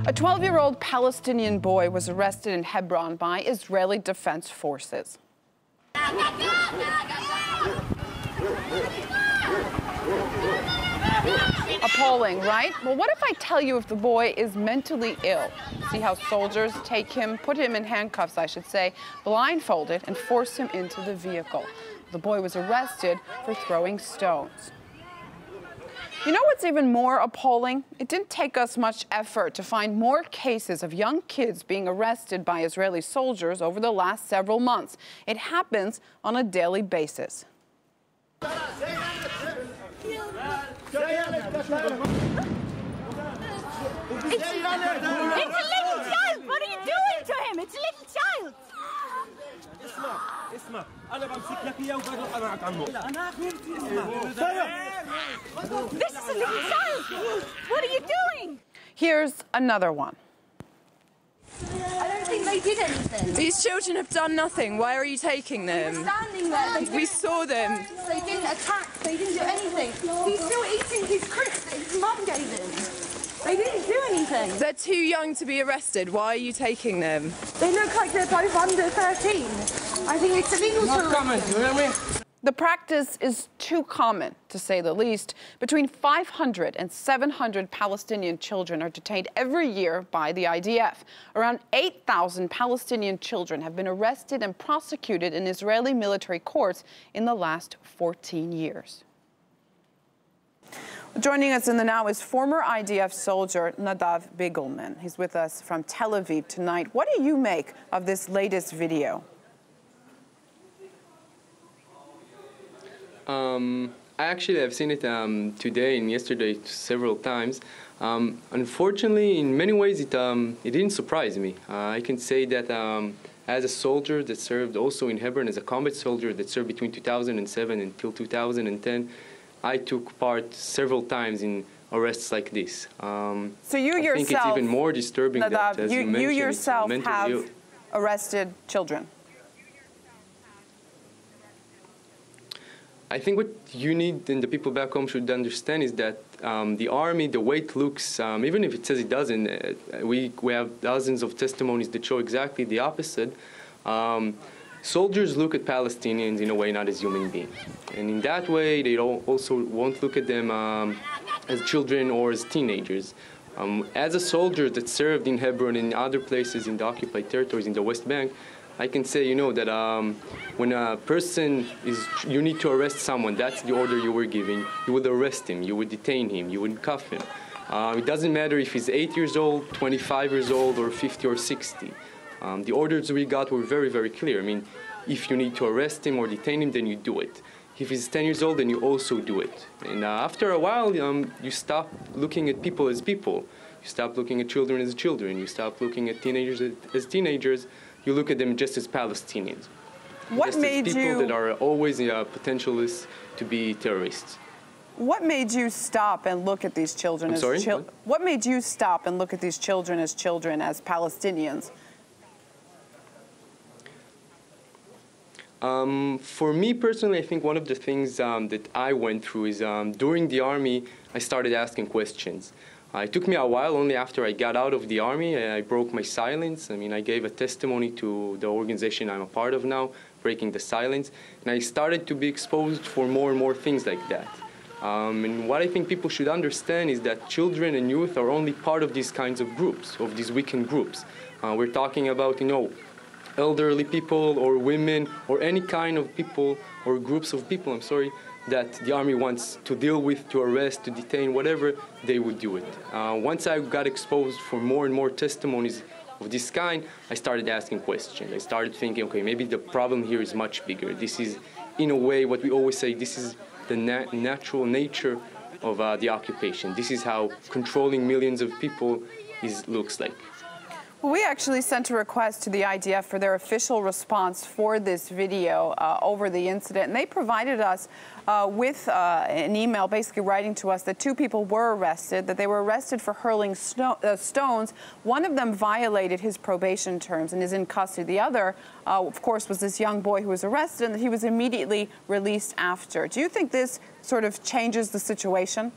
A 12-year-old Palestinian boy was arrested in Hebron by Israeli Defense Forces. Appalling, right? Well, what if I tell you if the boy is mentally ill? See how soldiers take him, put him in handcuffs, I should say, blindfolded, and force him into the vehicle. The boy was arrested for throwing stones. You know what's even more appalling? It didn't take us much effort to find more cases of young kids being arrested by Israeli soldiers over the last several months. It happens on a daily basis. It's a little child! What are you doing to him? It's a little child! اسمع انا بمسك لك اياه وبروح ابعد عنه انا اخوتي This is a little child! What are you doing? Here's another one. I don't think they did anything. These children have done nothing. Why are you taking them? They were standing there. We saw them. They didn't attack. They didn't do anything. He's still eating his crisps that his mum gave him. They didn't do anything. They're too young to be arrested. Why are you taking them? They look like they're both under 13. I think it's illegal to... The practice is too common, to say the least. Between 500 and 700 Palestinian children are detained every year by the IDF. Around 8,000 Palestinian children have been arrested and prosecuted in Israeli military courts in the last 14 years. Joining us in the now is former IDF soldier Nadav Bigelman. He's with us from Tel Aviv tonight. What do you make of this latest video? I actually have seen it today and yesterday several times. Unfortunately, in many ways, it didn't surprise me. I can say that as a soldier that served also in Hebron, as a combat soldier that served between 2007 until 2010, I took part several times in arrests like this. So you yourself, I think it's even more disturbing Nadav, that, as you mentioned, you yourself have ill. arrested children. I think what you need and the people back home should understand is that the army, the way it looks, even if it says it doesn't, we have dozens of testimonies that show exactly the opposite. Soldiers look at Palestinians in a way not as human beings. And in that way, they also won't look at them as children or as teenagers. As a soldier that served in Hebron and in other places in the occupied territories in the West Bank, I can say, you know, that when a person you need to arrest someone, that's the order you were giving. You would arrest him, you would detain him, you would cuff him. It doesn't matter if he's 8 years old, 25 years old, or 50 or 60. The orders we got were very, very clear. I mean, if you need to arrest him or detain him, then you do it. If he's 10 years old, then you also do it. And after a while, you stop looking at people as people. You stop looking at children as children. You stop looking at teenagers as teenagers. You look at them just as Palestinians. What just made as people you... that are always potentialists to be terrorists. What made you stop and look at these children as children? What made you stop and look at these children, as Palestinians? For me personally, I think one of the things that I went through is during the army, I started asking questions. It took me a while. Only after I got out of the army, I broke my silence. I mean, I gave a testimony to the organization I'm a part of now, breaking the silence. And I started to be exposed for more and more things like that. And what I think people should understand is that children and youth are only part of these kinds of groups, of these weekend groups. We're talking about, you know, elderly people or women or any kind of people or groups of people, that the army wants to deal with, to arrest, to detain, whatever, they would do it. Once I got exposed for more and more testimonies of this kind, I started asking questions. I started thinking, okay, maybe the problem here is much bigger. This is, in a way, what we always say, this is the natural nature of the occupation. This is how controlling millions of people looks like. Well, we actually sent a request to the IDF for their official response for this video over the incident, and they provided us with an email basically writing to us that 2 people were arrested, that they were arrested for hurling stones. One of them violated his probation terms and is in custody. The other, of course, was this young boy who was arrested, and that he was immediately released after. Do you think this sort of changes the situation?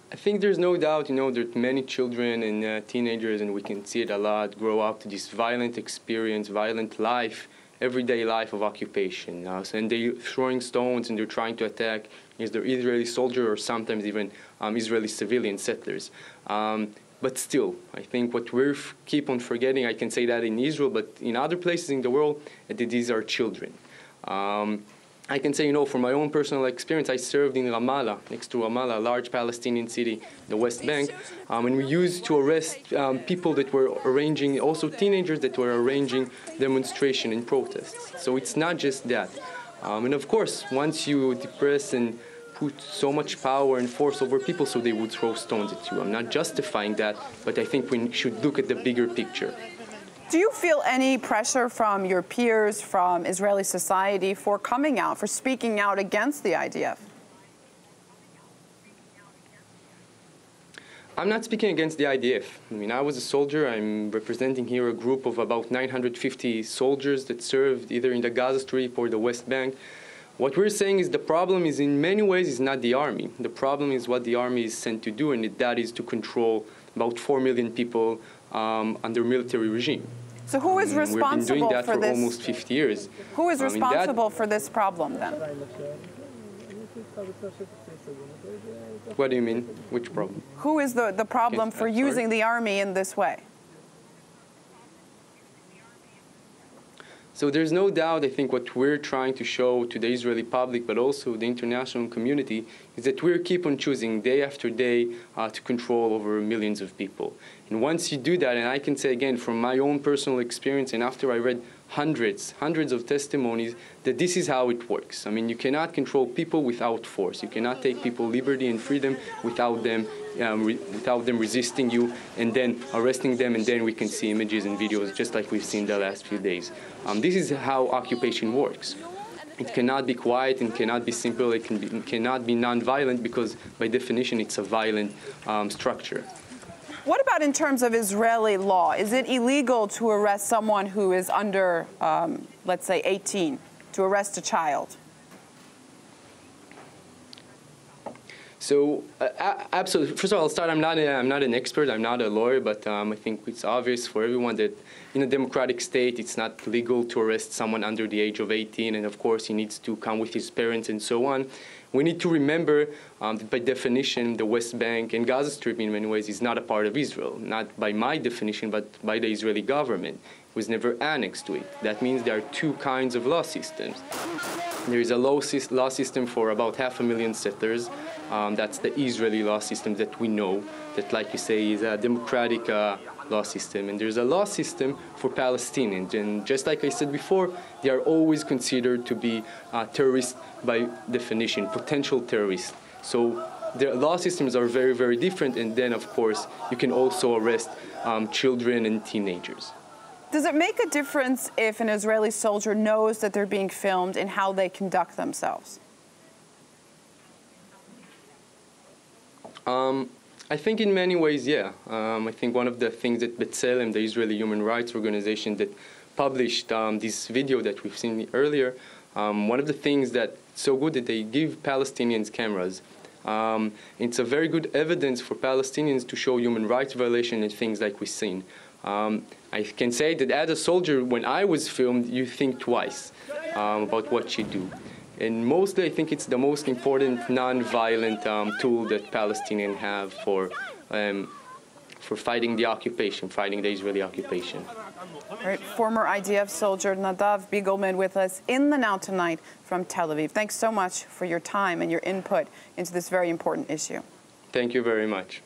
I think there's no doubt, that many children and teenagers, and we can see it a lot, grow up to this violent experience, violent life, everyday life of occupation. And they're throwing stones and they're trying to attack either Israeli soldier or sometimes even Israeli civilian settlers. But still, I think what we keep on forgetting, I can say that in Israel, but in other places in the world, that these are children. I can say, from my own personal experience, I served in Ramallah, next to Ramallah, a large Palestinian city, the West Bank, and we used to arrest people that were arranging, also teenagers that were arranging demonstration and protests. So it's not just that. And of course, once you depress and put so much power and force over people, so they would throw stones at you. I'm not justifying that, but I think we should look at the bigger picture. Do you feel any pressure from your peers, from Israeli society, for coming out, for speaking out against the IDF? I'm not speaking against the IDF. I was a soldier. I'm representing here a group of about 950 soldiers that served either in the Gaza Strip or the West Bank. What we're saying is the problem is in many ways is not the army. The problem is what the army is sent to do, and that is to control about 4 million people under military regime. So who is responsible We've been doing that for this? Almost 50 years. Who is responsible for this problem then? What do you mean? Which problem? Who is the problem for using the army in this way? So there's no doubt, I think, what we're trying to show to the Israeli public, but also the international community, is that we keep on choosing day after day to control over millions of people. And once you do that, and I can say again from my own personal experience, and after I read hundreds of testimonies, that this is how it works. You cannot control people without force. You cannot take people liberty and freedom without them resisting you and then arresting them, and then we can see images and videos just like we've seen the last few days. This is how occupation works. It cannot be quiet and cannot be simple. It cannot be non-violent because by definition it's a violent structure. What about in terms of Israeli law? Is it illegal to arrest someone who is under, let's say, 18, to arrest a child? So, absolutely. First of all, I'll start. I'm not an expert. I'm not a lawyer, but I think it's obvious for everyone that in a democratic state, it's not legal to arrest someone under the age of 18, and of course, he needs to come with his parents and so on. We need to remember that by definition, the West Bank and Gaza Strip in many ways is not a part of Israel, not by my definition, but by the Israeli government. It was never annexed to it. That means there are two kinds of law systems. There is a law system for about 500,000 settlers. That's the Israeli law system that we know, that, like you say, is a democratic law system. And there's a law system for Palestinians. And just like I said before, they are always considered to be terrorists by definition, potential terrorists. So the law systems are very, very different. And then, of course, you can also arrest children and teenagers. Does it make a difference if an Israeli soldier knows that they're being filmed and how they conduct themselves? I think in many ways, yeah. I think one of the things that BtS, the Israeli human rights organization that published this video that we've seen earlier, one of the things that's so good that they give Palestinians cameras. It's a very good evidence for Palestinians to show human rights violation and things like we've seen. I can say that as a soldier, when I was filmed, you think twice about what you do. And mostly, I think it's the most important non-violent tool that Palestinians have for fighting the occupation, fighting the Israeli occupation. All right, former IDF soldier Nadav Bigelman with us in the Now Tonight from Tel Aviv. Thanks so much for your time and your input into this very important issue. Thank you very much.